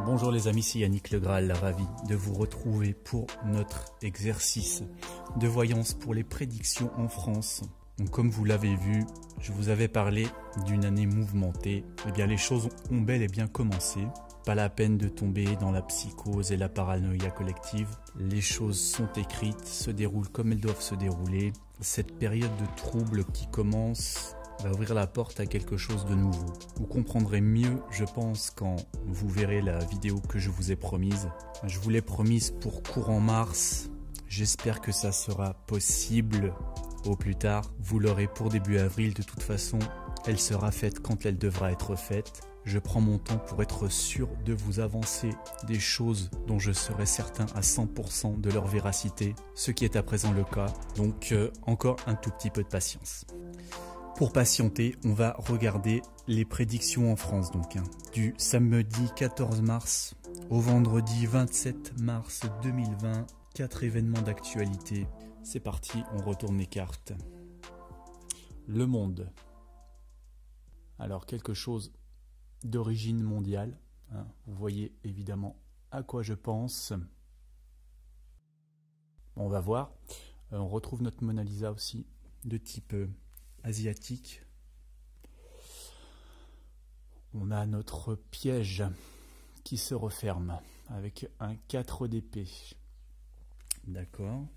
Bonjour les amis, c'est Yannick Le Graal, ravi de vous retrouver pour notre exercice de voyance pour les prédictions en France. Donc, comme vous l'avez vu, je vous avais parlé d'une année mouvementée. Eh bien, les choses ont bel et bien commencé. Pas la peine de tomber dans la psychose et la paranoïa collective. Les choses sont écrites, se déroulent comme elles doivent se dérouler. Cette période de trouble qui commence va ouvrir la porte à quelque chose de nouveau. Vous comprendrez mieux, je pense, quand vous verrez la vidéo que je vous ai promise. Je vous l'ai promise pour courant mars. J'espère que ça sera possible au plus tard. Vous l'aurez pour début avril. De toute façon, elle sera faite quand elle devra être faite. Je prends mon temps pour être sûr de vous avancer des choses dont je serai certain à 100% de leur véracité, ce qui est à présent le cas. Donc encore un tout petit peu de patience. Pour patienter, on va regarder les prédictions en France donc, du samedi 14 mars au vendredi 27 mars 2020. 4 événements d'actualité. C'est parti, on retourne les cartes. Le monde. Alors quelque chose d'origine mondiale. Vous voyez évidemment à quoi je pense. On va voir. On retrouve notre Mona Lisa aussi de type asiatique. On a notre piège qui se referme avec un 4 d'épée. D'accord.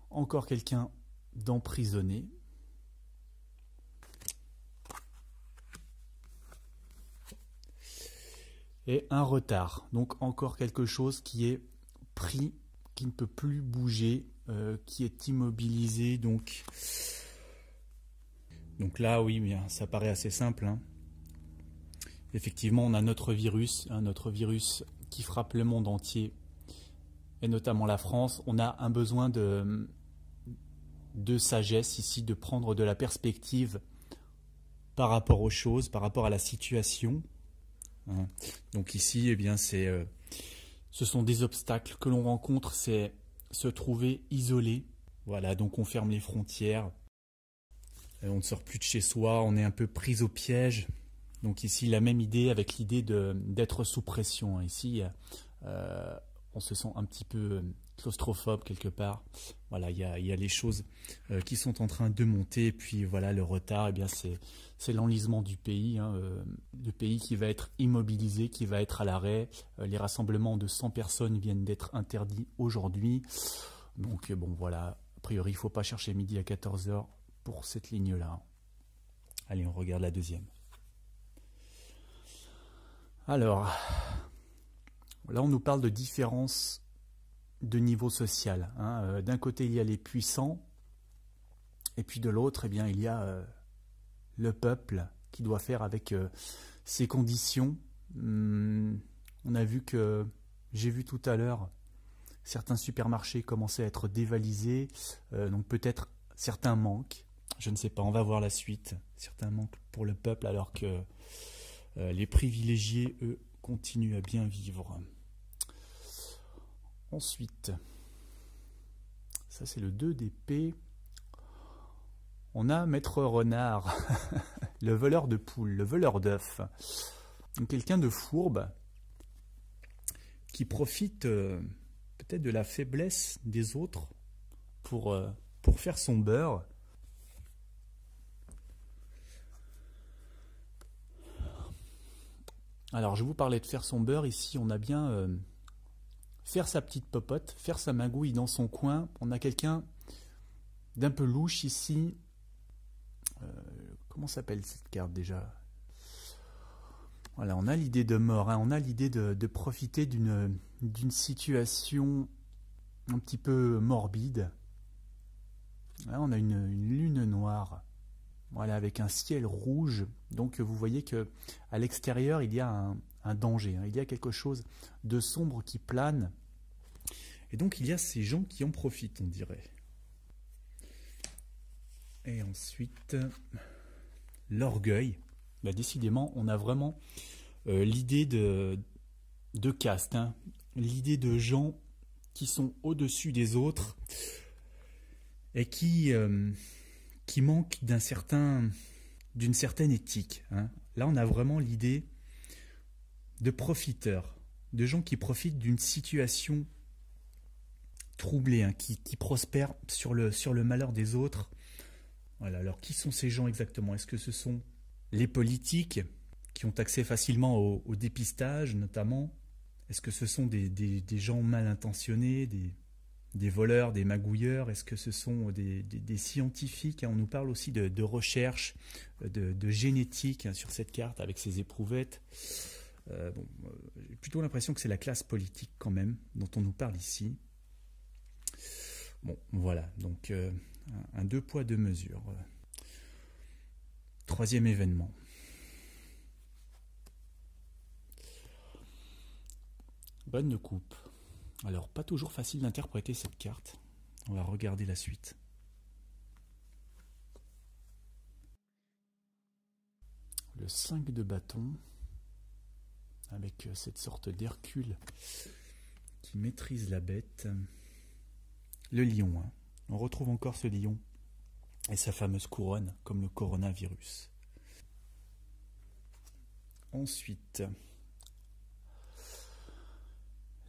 Encore quelqu'un d'emprisonné. Et un retard. Donc encore quelque chose qui est pris, qui ne peut plus bouger, qui est immobilisé. Donc là, oui, bien, ça paraît assez simple. Effectivement, on a notre virus qui frappe le monde entier, et notamment la France. On a un besoin de sagesse ici, de prendre de la perspective par rapport aux choses, par rapport à la situation. Donc ici, eh bien, ce sont des obstacles que l'on rencontre, c'est se trouver isolé. Voilà, donc on ferme les frontières, on ne sort plus de chez soi, on est un peu pris au piège. Donc ici, la même idée avec l'idée d'être sous pression. Ici, on se sent un petit peu claustrophobe quelque part. Voilà, il y a les choses qui sont en train de monter. Et puis voilà, le retard, eh bien c'est l'enlisement du pays. Le pays qui va être immobilisé, qui va être à l'arrêt. Les rassemblements de 100 personnes viennent d'être interdits aujourd'hui. Donc bon, voilà, a priori, il ne faut pas chercher midi à 14 h pour cette ligne-là. Allez, on regarde la deuxième. Alors, là on nous parle de différence de niveau social. D'un côté il y a les puissants, et puis de l'autre eh bien il y a le peuple qui doit faire avec ses conditions. On a vu que, j'ai vu tout à l'heure, certains supermarchés commençaient à être dévalisés, donc peut-être certains manquent, je ne sais pas, on va voir la suite. Certains manquent pour le peuple alors que les privilégiés, eux, continuent à bien vivre. Ensuite, ça c'est le 2 d'épée. On a Maître Renard, le voleur de poules, le voleur d'œufs. Quelqu'un de fourbe qui profite peut-être de la faiblesse des autres pour faire son beurre. Alors, je vous parlais de faire son beurre. Ici, on a bien faire sa petite popote, faire sa magouille dans son coin. On a quelqu'un d'un peu louche ici. Comment s'appelle cette carte déjà? Voilà, on a l'idée de mort. On a l'idée de profiter d'une situation un petit peu morbide. Là, on a une lune noire. Voilà, avec un ciel rouge. Donc vous voyez que à l'extérieur il y a un danger, il y a quelque chose de sombre qui plane. Et donc il y a ces gens qui en profitent, on dirait. Et ensuite, l'orgueil. Bah, décidément, on a vraiment l'idée de caste, l'idée de gens qui sont au-dessus des autres et qui manquent d'une certaine éthique. là, on a vraiment l'idée de profiteurs, de gens qui profitent d'une situation troublée, hein, qui prospèrent sur le malheur des autres. Voilà, alors qui sont ces gens exactement? Est-ce que ce sont les politiques qui ont accès facilement au dépistage notamment? Est-ce que ce sont des gens mal intentionnés, des voleurs, des magouilleurs? Est-ce que ce sont des scientifiques? On nous parle aussi de recherche, de génétique, hein, sur cette carte avec ces éprouvettes. J'ai plutôt l'impression que c'est la classe politique quand même dont on nous parle ici. Bon, voilà, donc un deux poids, deux mesures. Troisième événement. Bonne de coupe. Alors, pas toujours facile d'interpréter cette carte. On va regarder la suite. Le 5 de bâton, avec cette sorte d'Hercule qui maîtrise la bête. Le lion, hein. On retrouve encore ce lion et sa fameuse couronne, comme le coronavirus. Ensuite,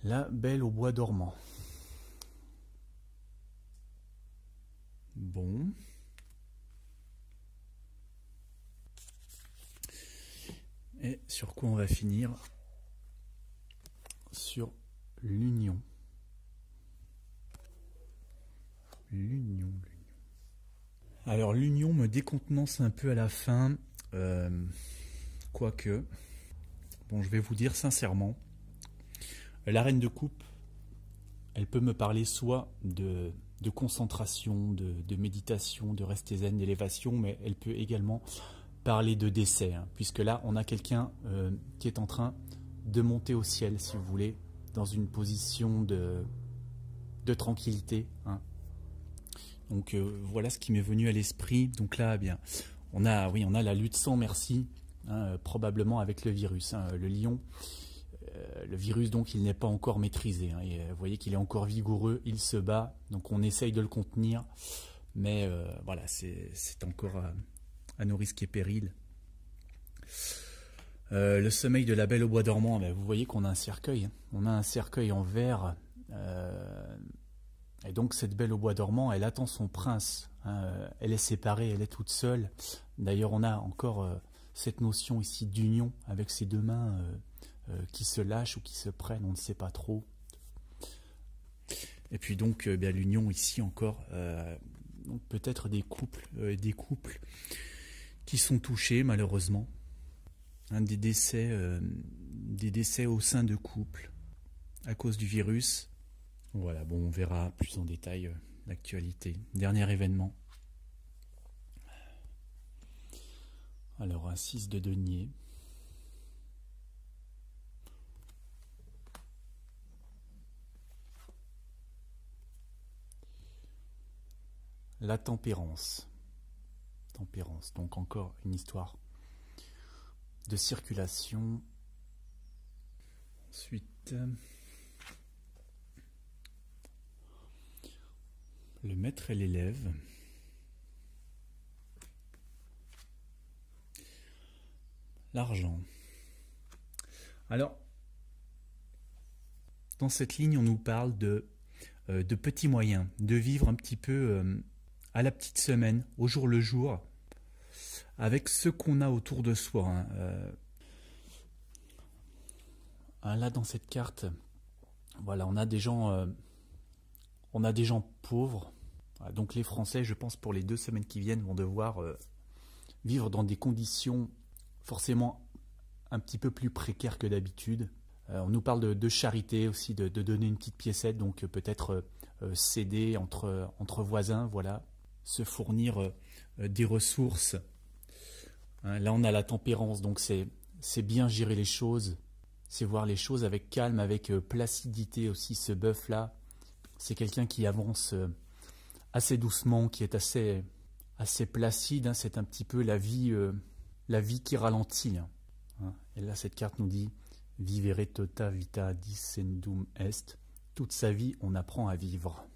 la belle au bois dormant. Bon. Et sur quoi on va finir? Sur l'union. L'union. Alors l'union me décontenance un peu à la fin. Quoique. Bon, je vais vous dire sincèrement. La reine de coupe, elle peut me parler soit de concentration, de méditation, de rester zen, d'élévation, mais elle peut également parler de décès, hein, puisque là, on a quelqu'un qui est en train de monter au ciel, si vous voulez, dans une position de tranquillité. Hein. Donc voilà ce qui m'est venu à l'esprit. Donc là, eh bien, on a la lutte sans merci, hein, probablement avec le virus. Hein, le lion. Le virus, donc, il n'est pas encore maîtrisé. Hein, et, vous voyez qu'il est encore vigoureux, il se bat, donc on essaye de le contenir. Mais voilà, c'est encore à nos risques et périls. Le sommeil de la belle au bois dormant, ben, vous voyez qu'on a un cercueil. Hein. On a un cercueil en verre. Et donc cette belle au bois dormant, elle attend son prince. Hein, elle est séparée, elle est toute seule. D'ailleurs, on a encore cette notion ici d'union avec ces deux mains qui se lâchent ou qui se prennent, on ne sait pas trop. Et puis donc bien l'union ici encore, peut-être des couples qui sont touchés malheureusement, hein, des décès au sein de couples à cause du virus. Voilà, bon, on verra plus en détail l'actualité. Dernier événement. Alors un 6 de denier. La tempérance. Tempérance, donc encore une histoire de circulation. Ensuite, le maître et l'élève. L'argent. Alors, dans cette ligne, on nous parle de petits moyens, de vivre un petit peu à la petite semaine, au jour le jour, avec ce qu'on a autour de soi. Hein. Là, dans cette carte, voilà, on a des gens pauvres. Donc les Français, je pense, pour les 2 semaines qui viennent, vont devoir vivre dans des conditions forcément un petit peu plus précaires que d'habitude. On nous parle de charité aussi, de donner une petite piécette, donc peut-être s'aider entre voisins, voilà, se fournir des ressources. Hein, là, on a la tempérance, donc c'est bien gérer les choses, c'est voir les choses avec calme, avec placidité aussi. Ce bœuf-là, c'est quelqu'un qui avance assez doucement, qui est assez placide. Hein, c'est un petit peu la vie qui ralentit. Hein. Et là, cette carte nous dit « Vivere tota vita dicendum est ». Toute sa vie, on apprend à vivre.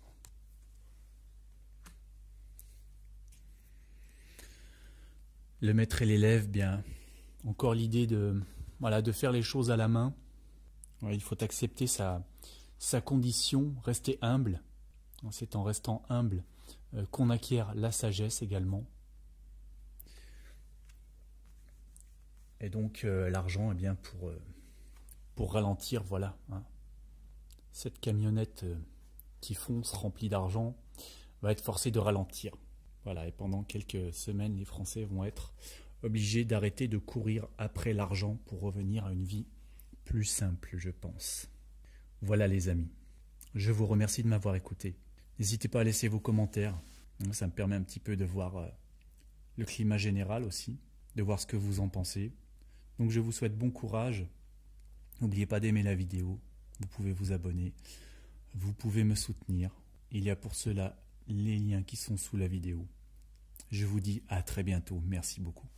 Le maître et l'élève, bien, encore l'idée de, voilà, de faire les choses à la main. Ouais, il faut accepter sa condition, rester humble. C'est en restant humble qu'on acquiert la sagesse également. Et donc l'argent, eh bien, pour ralentir, voilà, hein, cette camionnette qui fonce remplie d'argent va être forcée de ralentir. Voilà, et pendant quelques semaines, les Français vont être obligés d'arrêter de courir après l'argent pour revenir à une vie plus simple, je pense. Voilà les amis, je vous remercie de m'avoir écouté. N'hésitez pas à laisser vos commentaires, ça me permet un petit peu de voir le climat général aussi, de voir ce que vous en pensez. Donc je vous souhaite bon courage, n'oubliez pas d'aimer la vidéo, vous pouvez vous abonner, vous pouvez me soutenir, il y a pour cela les liens qui sont sous la vidéo. Je vous dis à très bientôt, merci beaucoup.